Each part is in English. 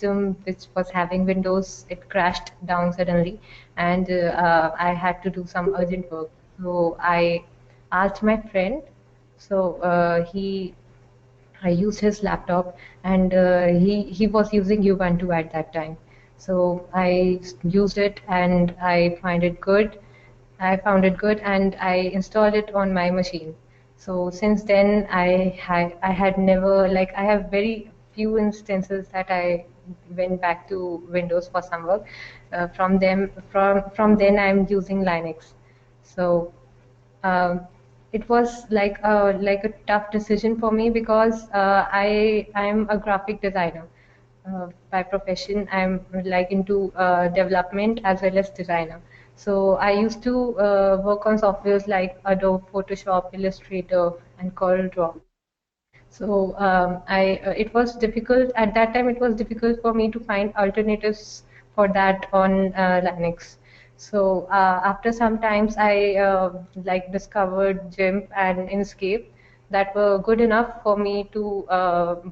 system which was having Windows, it crashed down suddenly, and I had to do some urgent work. So I asked my friend. So I used his laptop, and he was using Ubuntu at that time. So I used it, and I found it good, and I installed it on my machine. So since then, I had never, like, I have very few instances that I went back to Windows for some work. From then I'm using Linux. So um, it was like a tough decision for me, because I'm a graphic designer by profession. I'm like into development as well as designer. So I used to work on softwares like Adobe Photoshop, Illustrator, and CorelDRAW. So it was difficult at that time. It was difficult for me to find alternatives for that on Linux. So after some times, I like discovered GIMP and Inkscape that were good enough for me to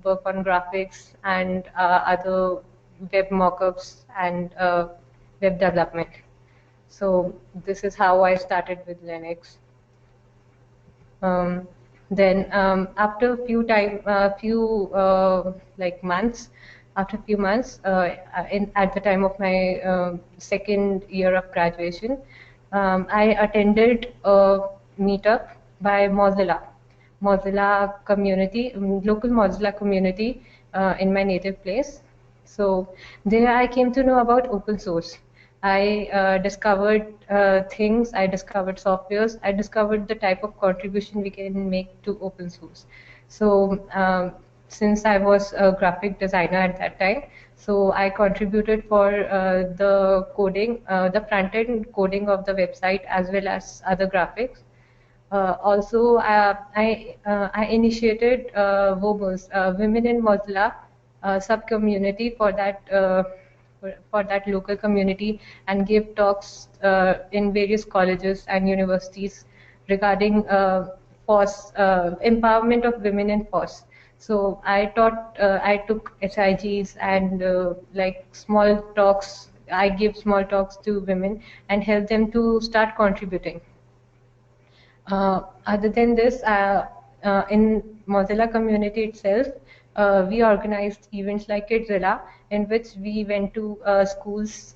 work on graphics and other web mockups and web development. So this is how I started with Linux. Um, then after like months, after a few months, at the time of my second year of graduation, I attended a meetup by Mozilla community, local Mozilla community in my native place. So there I came to know about open source. I discovered things, I discovered softwares, I discovered the type of contribution we can make to open source. So since I was a graphic designer at that time, so I contributed for the coding, the front-end coding of the website, as well as other graphics. Also, I initiated WOMOS, Women in Mozilla sub-community for that local community, and gave talks in various colleges and universities regarding empowerment of women in FOSS. So I took SIGs and like small talks. I give small talks to women and help them to start contributing. Other than this, in Mozilla community itself, we organized events like Kidzilla, in which we went to schools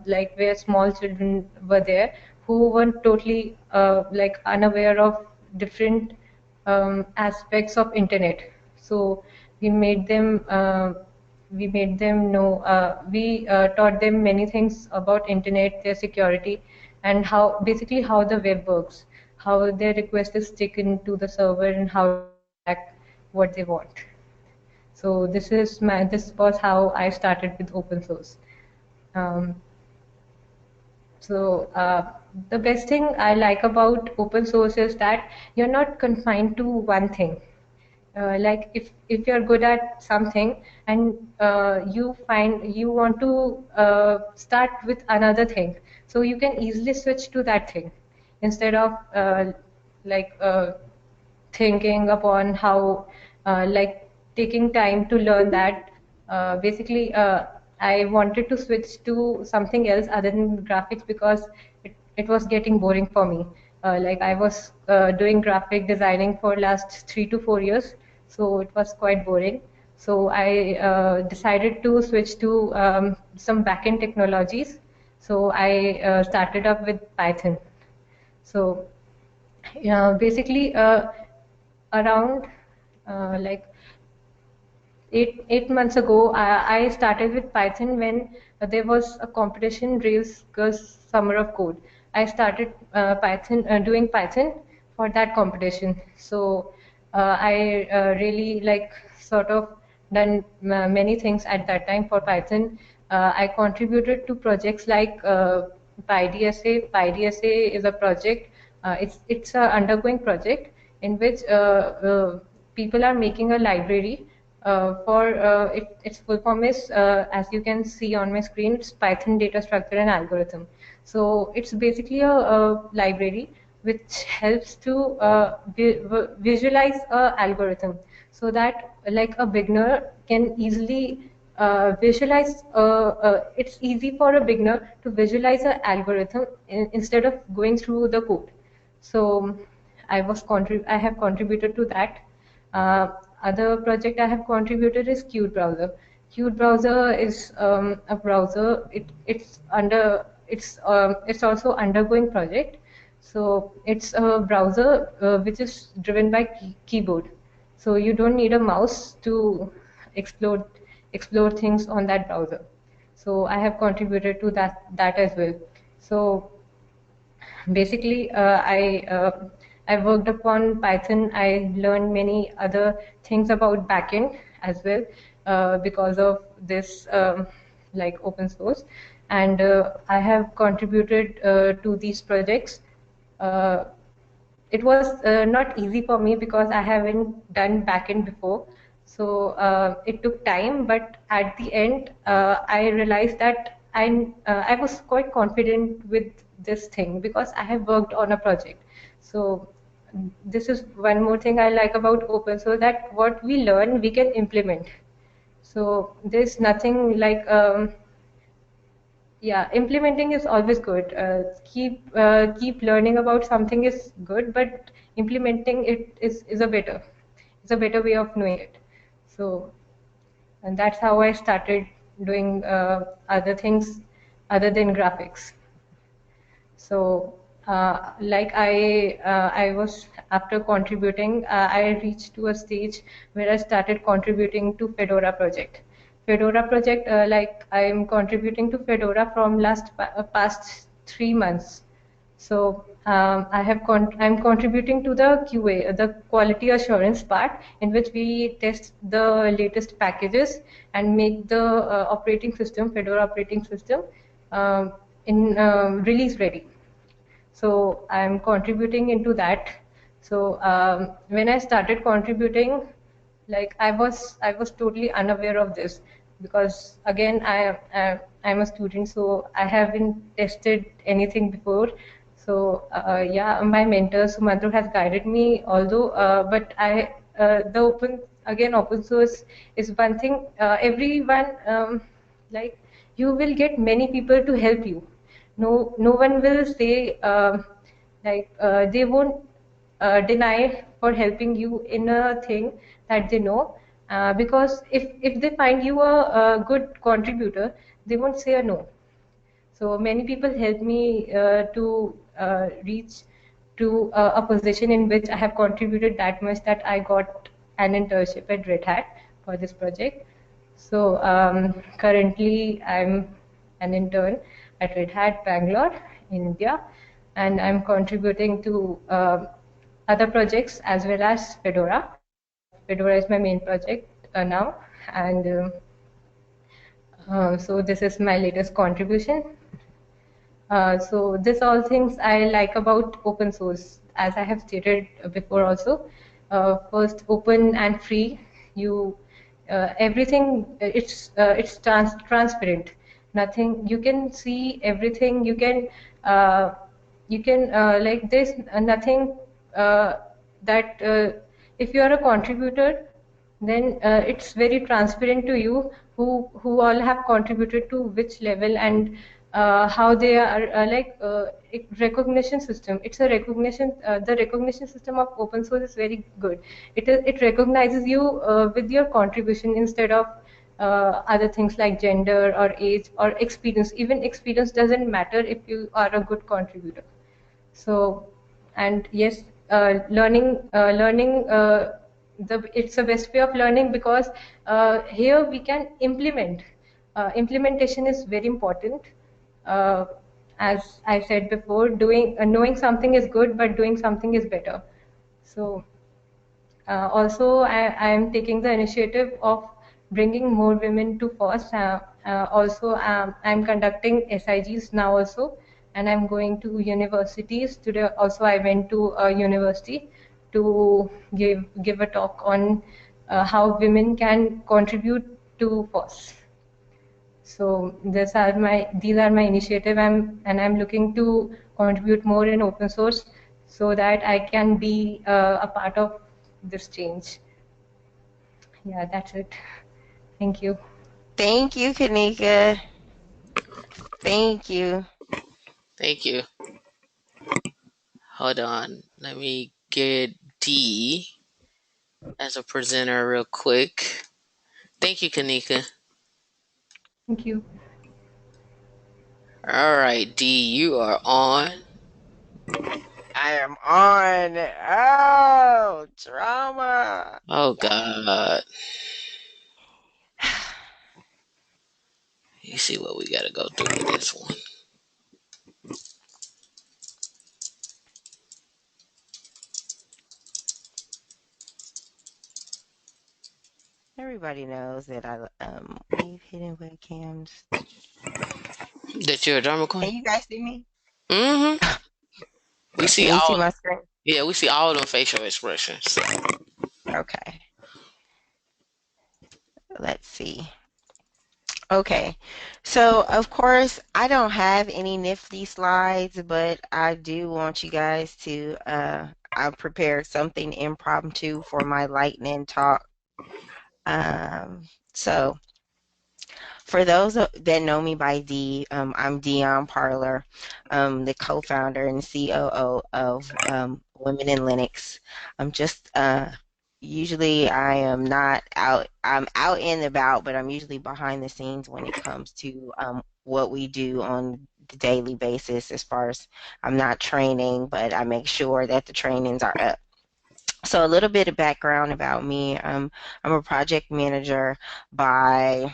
like where small children were there, who were totally like unaware of different aspects of internet. So we made them know. We taught them many things about internet, their security, and how the web works, how their request is taken to the server, and how to get back what they want. So this was how I started with open source. Um, so the best thing I like about open source is that you're not confined to one thing. Like if you're good at something, and you want to start with another thing, so you can easily switch to that thing instead of like thinking upon how like taking time to learn that. Basically, I wanted to switch to something else other than graphics, because it was getting boring for me. Like I was doing graphic designing for last 3 to 4 years, so it was quite boring. So I decided to switch to some backend technologies. So I started up with Python. So basically, around like 8 months ago, I started with Python when there was a competition, Rails Summer of Code. I started doing Python for that competition. So I really like sort of done many things at that time for Python. I contributed to projects like PyDSA. PyDSA is a project. It's a undergoing project in which people are making a library its full form is, as you can see on my screen, it's Python data structure and algorithm. So it's basically a library which helps to visualize a algorithm, so that like a beginner can easily visualize. It's easy for a beginner to visualize an algorithm instead of going through the code. So I have contributed to that. Other project I have contributed is Qt browser. Qt browser is a browser. It's also undergoing project. So it's a browser which is driven by keyboard. So you don't need a mouse to explore explore things on that browser. So I have contributed to that as well. So basically, I worked upon Python. I learned many other things about backend as well because of this like open source, and I have contributed to these projects. Uh, it was not easy for me because I haven't done backend before. So it took time, but at the end, I realized that I was quite confident with this thing because I have worked on a project. So this is one more thing I like about open source, that what we learn we can implement. So there's nothing like yeah, implementing is always good. Keep learning about something is good, but implementing it is a better way of knowing it. So, and that's how I started doing other things other than graphics. So, I was after contributing, I reached to a stage where I started contributing to Fedora project. Fedora project, I'm contributing to Fedora from past 3 months. So I'm contributing to the QA, the quality assurance part, in which we test the latest packages and make the Fedora operating system, in release ready. So I'm contributing into that. So when I started contributing, I was totally unaware of this, because again I'm a student, so I haven't tested anything before. So yeah, my mentor Sumantro has guided me, although but I the open source is one thing. Everyone, like you will get many people to help you. No one will say they won't deny for helping you in a thing that they know, because if they find you a good contributor, they won't say a no. So many people helped me to reach to a position in which I have contributed that much that I got an internship at Red Hat for this project. So currently I'm an intern at Red Hat Bangalore in India, and I'm contributing to other projects as well as Fedora. Fedora is my main project now, and so this is my latest contribution. So this all things I like about open source, as I have stated before also. First, open and free. You everything transparent. Nothing, you can see everything. You can there's nothing that if you are a contributor, then it's very transparent to you who all have contributed to which level, and how they are recognition system. It's a recognition. The recognition system of open source is very good. It recognizes you with your contribution instead of other things like gender or age or experience. Even experience doesn't matter if you are a good contributor. So, and yes, learning it's the best way of learning, because here we can implement. Implementation is very important. Uh, as I said before, doing knowing something is good, but doing something is better. So also, I am taking the initiative of bringing more women to FOSS. Also, I'm conducting SIGs now also, and I'm going to universities. Today also I went to a university to give a talk on how women can contribute to FOSS. So these are my initiative, I'm looking to contribute more in open source so that I can be a part of this change. Yeah, that's it. Thank you. Thank you, Kanika. Thank you. Thank you. Hold on. Let me get D as a presenter real quick. Thank you, Kanika. Thank you. All right, D, you are on. I am on. Oh, drama. Oh, Yeah. God. You see what we got to go through with this one. Everybody knows that I leave hidden webcams. That you're a drama queen? Can you guys see me? Mm-hmm. We see Can you see all. my screen? Yeah, we see all them facial expressions. Okay. Let's see. Okay. So, of course, I don't have any nifty slides, but I do want you guys to I prepared something impromptu for my lightning talk. So for those that know me by D, I'm Dionne Parler, the co-founder and COO of Women in Linux. I'm just usually I am not out. I'm out and about, but I'm usually behind the scenes when it comes to what we do on the daily basis. As far as I'm not training, but I make sure that the trainings are up. So a little bit of background about me. I'm a project manager by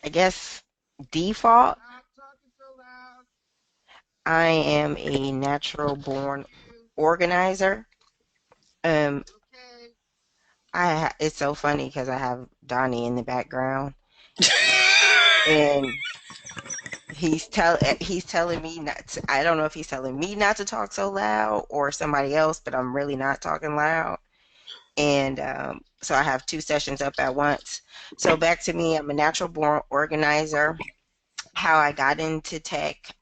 I guess default. I am a natural born organizer. Um, it's so funny because I have Donnie in the background, and he's telling me not to, I don't know if he's telling me not to talk so loud or somebody else, but I'm really not talking loud. And so I have two sessions up at once. So back to me, I'm a natural born organizer. How I got into tech.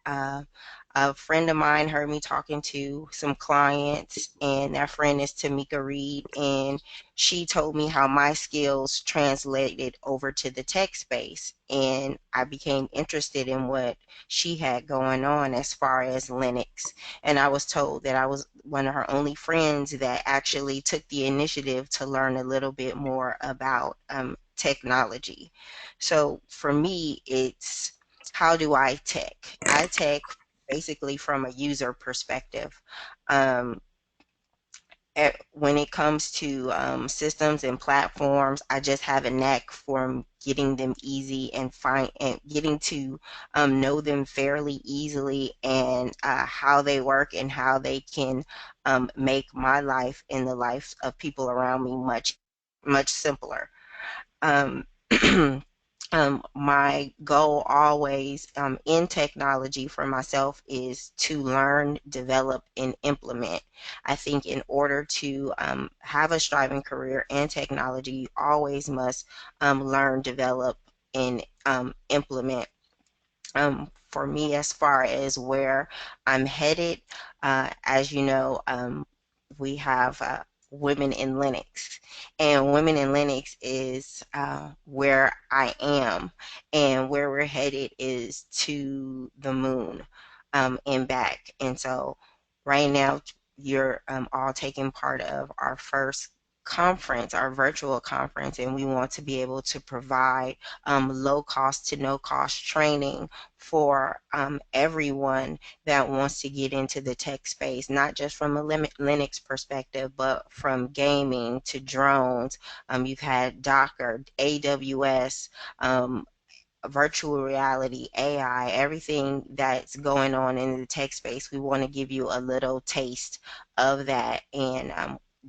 A friend of mine heard me talking to some clients, and that friend is Tamika Reed, and she told me how my skills translated over to the tech space. And I became interested in what she had going on as far as Linux. And I was told that I was one of her only friends that actually took the initiative to learn a little bit more about technology. So for me, it's how do I tech? I tech basically from a user perspective. Um, when it comes to systems and platforms, I just have a knack for getting them easy and find and getting to know them fairly easily and how they work and how they can make my life and the lives of people around me much simpler. Um, my goal always in technology for myself is to learn, develop, and implement. I think in order to have a striving career in technology, you always must learn, develop, and implement. For me, as far as where I'm headed, as you know, we have Women in Linux, and Women in Linux is where I am, and where we're headed is to the moon and back. And so, right now, you're all taking part of our first conference, our virtual conference, and we want to be able to provide low cost to no cost training for everyone that wants to get into the tech space, not just from a Linux perspective, but from gaming to drones. You've had Docker, AWS, virtual reality, AI, everything that's going on in the tech space. We want to give you a little taste of that, and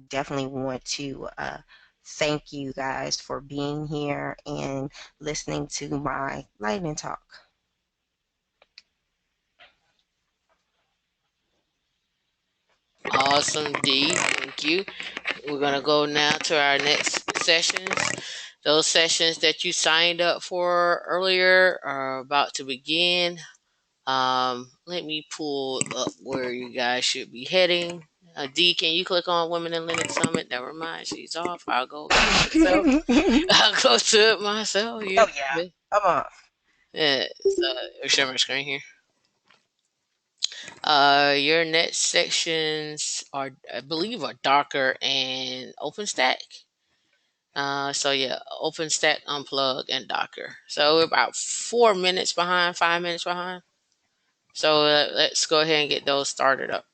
definitely want to thank you guys for being here and listening to my lightning talk. Awesome, D. Thank you. We're going to go now to our next sessions. Those sessions that you signed up for earlier are about to begin. Let me pull up where you guys should be heading. D, can you click on Women in Linux Summit? Never mind, she's off. I'll go to it myself. I'll go to it myself. Yeah. Oh yeah, I'm off. Yeah. So share my screen here. Your next sections are, I believe, are Docker and OpenStack. So yeah, OpenStack, Unplug, and Docker. So we're about 4 minutes behind, 5 minutes behind. So let's go ahead and get those started up.